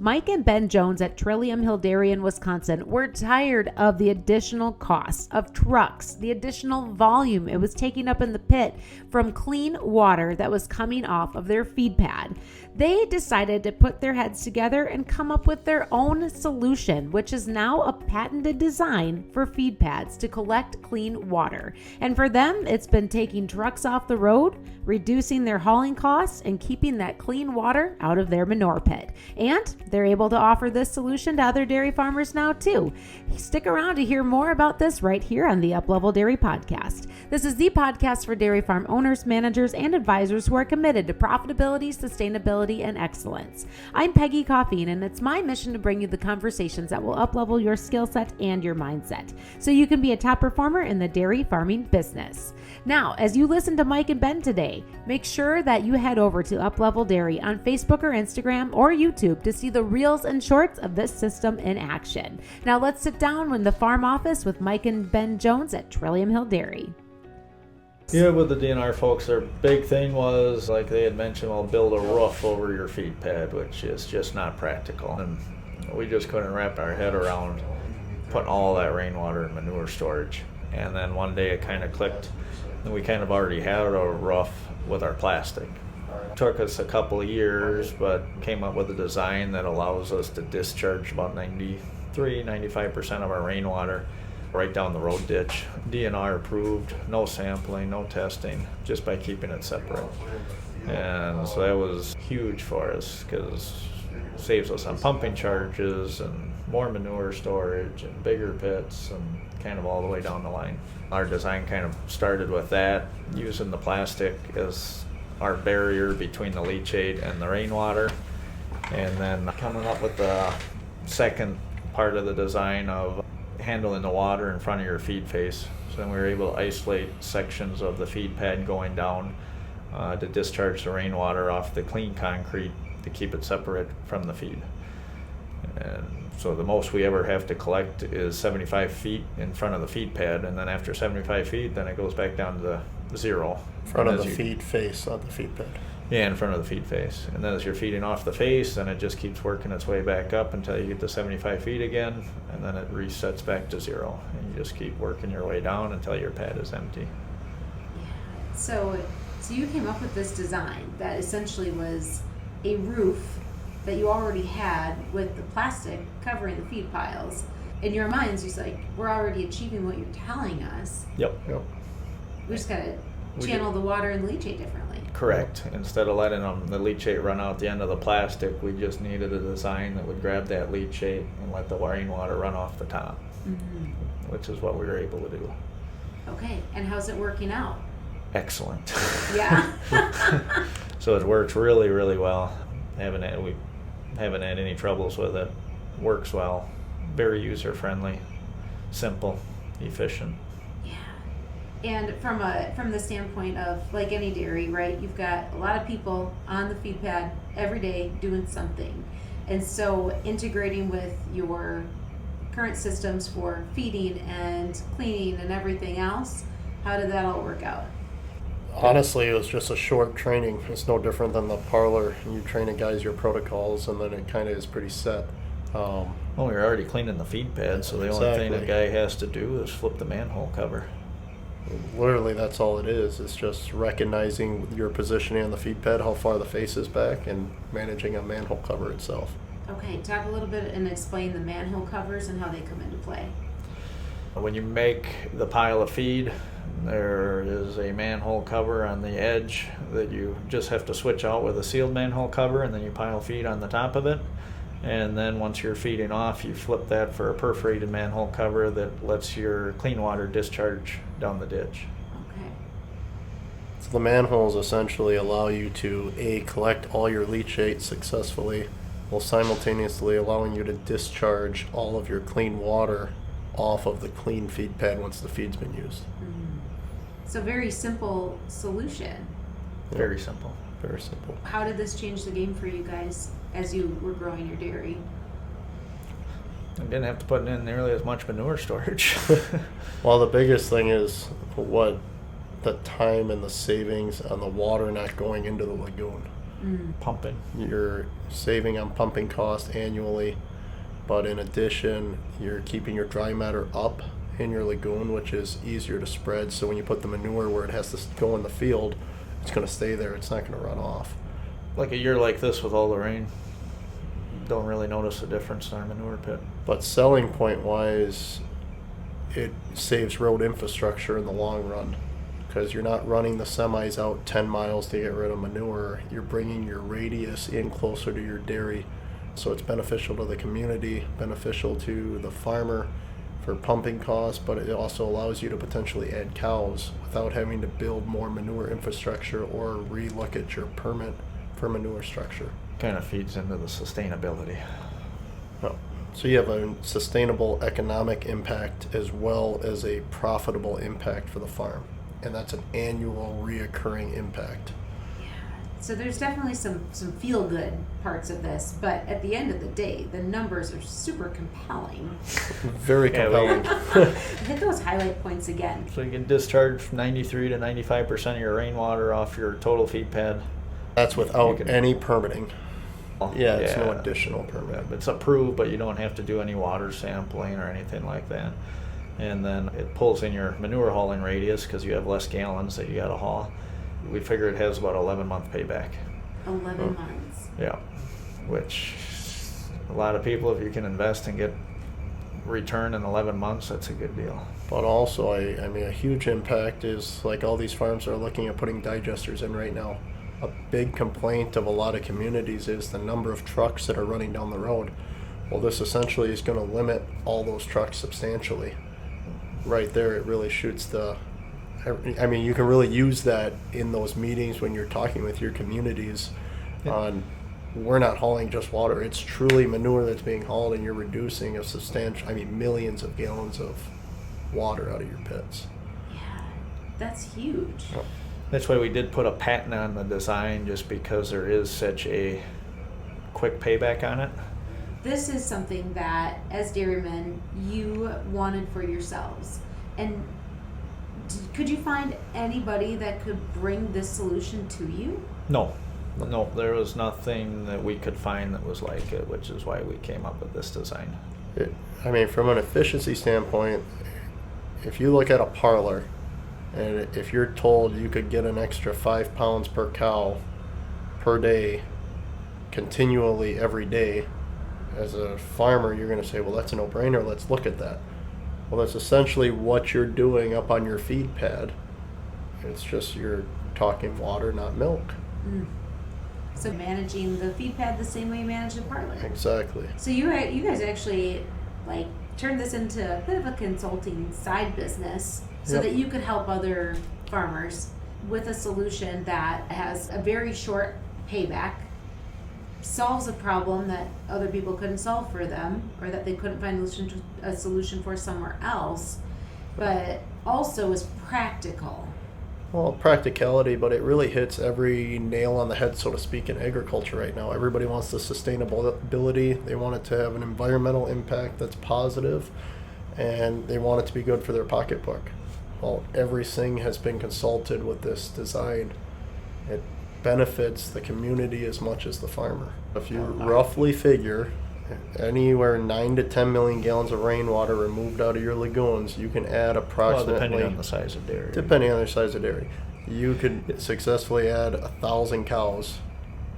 Mike and Ben Jones at Trillium Hill Dairy in Wisconsin were tired of the additional costs of trucks, the additional volume it was taking up in the pit from clean water that was coming off of their feed pad. They decided to put their heads together and come up with their own solution, which is now a patented design for feed pads to collect clean water. And for them, it's been taking trucks off the road, reducing their hauling costs, and keeping that clean water out of their manure pit. And they're able to offer this solution to other dairy farmers now too. Stick around to hear more about this right here on the Uplevel Dairy Podcast. This is the podcast for dairy farm owners, managers, and advisors who are committed to profitability, sustainability, and excellence. I'm Peggy Coffeen, and it's my mission to bring you the conversations that will uplevel your skill set and your mindset so you can be a top performer in the dairy farming business. Now, as you listen to Mike and Ben today, make sure that you head over to Uplevel Dairy on Facebook or Instagram or YouTube to see the reels and shorts of this system in action. Now let's sit down in the farm office with Mike and Ben Jones at Trillium Hill Dairy. Yeah, with the DNR folks, their big thing was, like they had mentioned, well, build a roof over your feed pad, which is just not practical. And we just couldn't wrap our head around putting all that rainwater in manure storage. And then one day it kind of clicked, and we kind of already had a roof with our plastic. It took us a couple of years, but came up with a design that allows us to discharge about 95% of our rainwater right down the road ditch. DNR approved, no sampling, no testing, just by keeping it separate. And so that was huge for us because it saves us on pumping charges and more manure storage and bigger pits and kind of all the way down the line. Our design kind of started with that, using the plastic as our barrier between the leachate and the rainwater, and then coming up with the second part of the design of handling the water in front of your feed face. So then we were able to isolate sections of the feed pad going down to discharge the rainwater off the clean concrete to keep it separate from the feed. And so the most we ever have to collect is 75 feet in front of the feed pad, and then after 75 feet, then it goes back down to the zero. In front of the feed face, not the feed pad. Yeah, in front of the feed face. And then as you're feeding off the face, then it just keeps working its way back up until you get to 75 feet again, and then it resets back to zero. And you just keep working your way down until your pad is empty. Yeah. So you came up with this design that essentially was a roof that you already had with the plastic covering the feed piles. In your minds, you're like, we're already achieving what you're telling us. Yep. We just gotta channel the water and leachate differently. Correct. Instead of letting the leachate run out the end of the plastic, we just needed a design that would grab that leachate and let the rainwater run off the top, which is what we were able to do. Okay, and how's it working out? Excellent. Yeah. So it works really, really well. We haven't had any troubles with it. Works well. Very user-friendly, simple, efficient. And from the standpoint of, like any dairy, right, you've got a lot of people on the feed pad every day doing something. And so integrating with your current systems for feeding and cleaning and everything else, how did that all work out? Honestly, it was just a short training. It's no different than the parlor. You train the guys your protocols, and then it kind of is pretty set. Well, we were already cleaning the feed pad, so the only thing a guy has to do is flip the manhole cover. Literally, that's all it is. It's just recognizing your positioning on the feed pad, how far the face is back, and managing a manhole cover itself. Okay, talk a little bit and explain the manhole covers and how they come into play. When you make the pile of feed, there is a manhole cover on the edge that you just have to switch out with a sealed manhole cover, and then you pile feed on the top of it. And then once you're feeding off, you flip that for a perforated manhole cover that lets your clean water discharge down the ditch. Okay. So the manholes essentially allow you to collect all your leachate successfully, while simultaneously allowing you to discharge all of your clean water off of the clean feed pad once the feed's been used. So very simple solution. Very simple. Very simple. How did this change the game for you guys as you were growing your dairy? I didn't have to put in nearly as much manure storage. Well, the biggest thing is what the time and the savings on the water not going into the lagoon. pumping. You're saving on pumping costs annually, but in addition, you're keeping your dry matter up in your lagoon, which is easier to spread. So when you put the manure where it has to go in the field, it's going to stay there. It's not going to run off. Like a year like this with all the rain, don't really notice a difference in our manure pit. But selling point wise, it saves road infrastructure in the long run, because you're not running the semis out 10 miles to get rid of manure. You're bringing your radius in closer to your dairy, so it's beneficial to the community, beneficial to the farmer for pumping costs, but it also allows you to potentially add cows without having to build more manure infrastructure or re-look at your permit for manure structure. Kind of feeds into the sustainability. No. So you have a sustainable economic impact as well as a profitable impact for the farm. And that's an annual reoccurring impact. Yeah. So there's definitely some feel-good parts of this, but at the end of the day, the numbers are super compelling. Very compelling. Hit those highlight points again. So you can discharge 93 to 95% of your rainwater off your total feed pad. That's without any permitting. Yeah, it's no Yeah. additional permit. It's approved, but you don't have to do any water sampling or anything like that. And then it pulls in your manure hauling radius because you have less gallons that you got to haul. We figure it has about 11-month payback. 11 months. Yeah, which a lot of people, if you can invest and get return in 11 months, that's a good deal. But also, I mean, a huge impact is like all these farms are looking at putting digesters in right now. A big complaint of a lot of communities is the number of trucks that are running down the road. Well, this essentially is going to limit all those trucks substantially. Right there, it really shoots the... I mean, you can really use that in those meetings when you're talking with your communities on, we're not hauling just water. It's truly manure that's being hauled, and you're reducing a substantial, I mean, millions of gallons of water out of your pits. Yeah, that's huge. Yep. That's why we did put a patent on the design, just because there is such a quick payback on it. This is something that, as dairymen, you wanted for yourselves. And could you find anybody that could bring this solution to you? No, there was nothing that we could find that was like it, which is why we came up with this design. I mean, from an efficiency standpoint, if you look at a parlor, and if you're told you could get an extra 5 pounds per cow per day, continually every day, as a farmer, you're going to say, well, that's a no-brainer. Let's look at that. Well, that's essentially what you're doing up on your feed pad. It's just you're talking water, not milk. So managing the feed pad the same way you manage the parlor. Exactly. So you guys actually like turned this into a bit of a consulting side business so Yep. that you could help other farmers with a solution that has a very short payback, solves a problem that other people couldn't solve for them, or that they couldn't find a solution for somewhere else, but also is practical. Well, practicality, but it really hits every nail on the head, so to speak, in agriculture right now. Everybody wants the sustainability. They want it to have an environmental impact that's positive, and they want it to be good for their pocketbook. Well, everything has been consulted with this design. It benefits the community as much as the farmer. If you roughly figure anywhere 9 to 10 million gallons of rainwater removed out of your lagoons, you can add approximately, depending on the size of dairy. Depending on the size of dairy, you could successfully add 1,000 cows.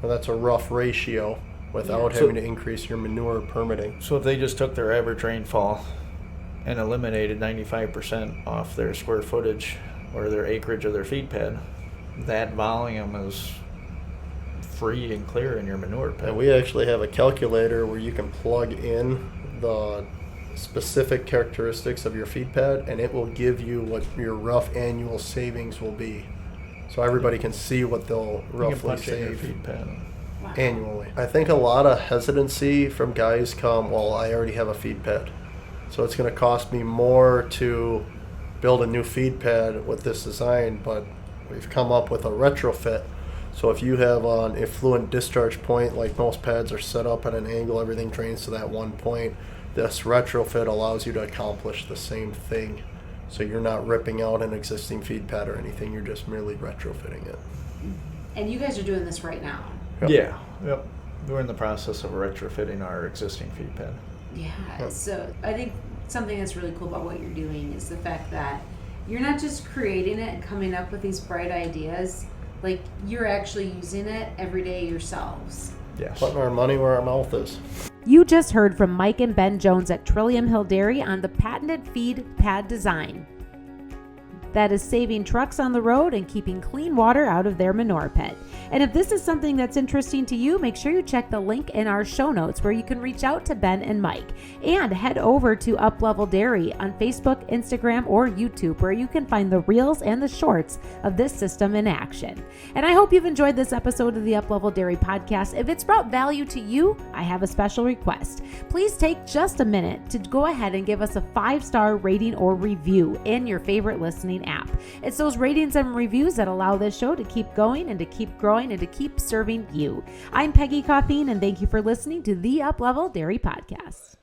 Well, that's a rough ratio without having to increase your manure permitting. So if they just took their average rainfall and eliminated 95% off their square footage or their acreage of their feed pad, that volume is free and clear in your manure pit. And we actually have a calculator where you can plug in the specific characteristics of your feed pad, and it will give you what your rough annual savings will be. So everybody can see what they'll You can roughly punch in your save feed pad. Wow. annually. I think a lot of hesitancy from guys come, well, I already have a feed pad, so it's going to cost me more to build a new feed pad with this design, but we've come up with a retrofit. So if you have an effluent discharge point, like most pads are set up at an angle, everything drains to that one point, this retrofit allows you to accomplish the same thing. So you're not ripping out an existing feed pad or anything, you're just merely retrofitting it. And you guys are doing this right now. Yeah, yep. We're in the process of retrofitting our existing feed pad. Yeah, so I think something that's really cool about what you're doing is the fact that you're not just creating it and coming up with these bright ideas, like you're actually using it every day yourselves. Yes. Putting our money where our mouth is. You just heard from Mike and Ben Jones at Trillium Hill Dairy on the patented feed pad design that is saving trucks on the road and keeping clean water out of their manure pit. And if this is something that's interesting to you, make sure you check the link in our show notes where you can reach out to Ben and Mike, and head over to Up Level Dairy on Facebook, Instagram, or YouTube, where you can find the reels and the shorts of this system in action. And I hope you've enjoyed this episode of the Up Level Dairy podcast. If it's brought value to you, I have a special request. Please take just a minute to go ahead and give us a 5-star rating or review in your favorite listening app. It's those ratings and reviews that allow this show to keep going and to keep growing and to keep serving you. I'm Peggy Coffeen, and thank you for listening to the Up Level Dairy Podcast.